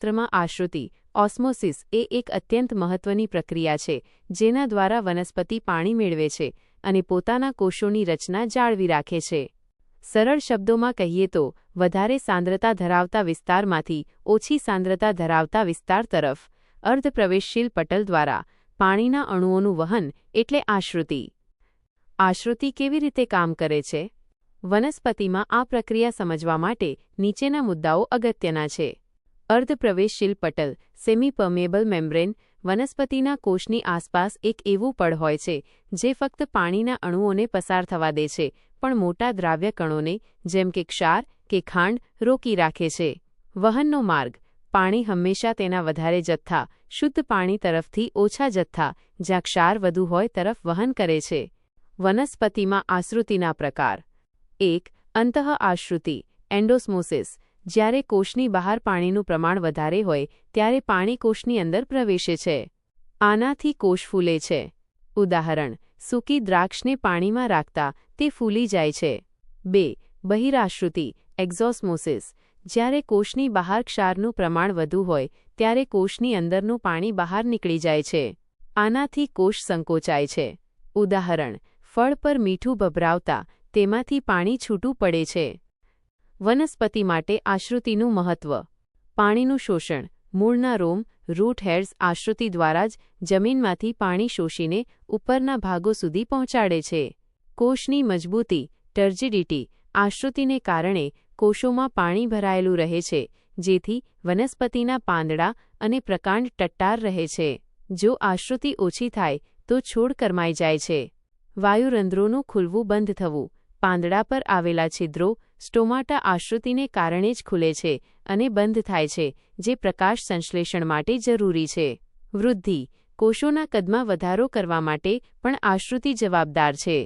જીવશાસ્ત્રમાં આશ્રુતિ osmosis એ એક અત્યંત મહત્વની પ્રક્રિયા છે જેના દ્વારા વનસ્પતિ પાણી મેળવે છે અને પોતાના કોષોની રચના જાળવી રાખે છે. સરળ શબ્દોમાં કહીએ તો વધારે સાંદ્રતા ધરાવતા વિસ્તારમાંથી ઓછી સાંદ્રતા ધરાવતા વિસ્તાર તરફ અર્ધપ્રવેશશીલ પટલ દ્વારા પાણીના અણુઓનું વહન એટલે આશ્રુતિ. આશ્રુતિ કેવી રીતે કામ કરે છે? વનસ્પતિમાં આ પ્રક્રિયા સમજવા માટે નીચેના મુદ્દાઓ અગત્યના છે. અર્ધપ્રવેશશીલ પટલ સેમી પરમેબલ મેમ્બ્રેન વનસ્પતિના કોષની આસપાસ એક એવું પડ હોય છે જે ફક્ત પાણીના અણુઓને પસાર થવા દે છે પણ મોટા દ્રાવ્ય કણોને જેમ કે ક્ષાર કે ખાંડ રોકી રાખે છે. વહનનો માર્ગ પાણી હંમેશા તેના વધારે જથ્થા શુદ્ધ પાણી તરફથી ઓછા જથ્થા જ્યાં ક્ષાર વધુ હોય તરફ વહન કરે છે. વનસ્પતિમાં આશ્રુતિના પ્રકાર 1. અંતઃઆશ્રુતિ એન્ડોસ્મોસિસ જ્યારે કોષની બહાર પાણીનું પ્રમાણ વધારે હોય ત્યારે પાણી કોષની અંદર પ્રવેશે છે. આનાથી કોષ ફૂલે છે. ઉદાહરણ સૂકી દ્રાક્ષને પાણીમાં રાખતા તે ફૂલી જાય છે. 2. બહિરાશ્રુતિ એક્ઝોસ્મોસિસ જ્યારે કોષની બહાર ક્ષારનું પ્રમાણ વધુ હોય ત્યારે કોષની અંદરનું પાણી બહાર નીકળી જાય છે. આનાથી કોષ સંકોચાય છે. ઉદાહરણ ફળ પર મીઠું ભભરાવતા તેમાંથી પાણી છૂટું પડે છે. વનસ્પતિ માટે આશ્રુતિનું મહત્વ પાણીનું શોષણ મૂળના રોમ રૂટ હેર્સ આશ્રુતિ દ્વારા જ જમીનમાંથી પાણી શોષીને ઉપરના ભાગો સુધી પહોંચાડે છે. કોષની મજબૂતી ટર્જિડિટી આશ્રુતિને કારણે કોષોમાં પાણી ભરાયેલું રહે છે જેથી વનસ્પતિના પાંદડા અને પ્રકાંડ ટટ્ટાર રહે છે. જો આશ્રુતિ ઓછી થાય તો છોડ કરમાઈ જાય છે. વાયુરંધ્રોનું ખુલવું બંધ થવું પાંદડા પર આવેલા છિદ્રો સ્ટોમાટા આશ્રુતિને કારણે જ ખુલે છે અને બંધ થાય છે જે પ્રકાશ સંશ્લેષણ માટે જરૂરી છે. વૃદ્ધિ કોષોના કદમાં વધારો કરવા માટે પણ આશ્રુતિ જવાબદાર છે.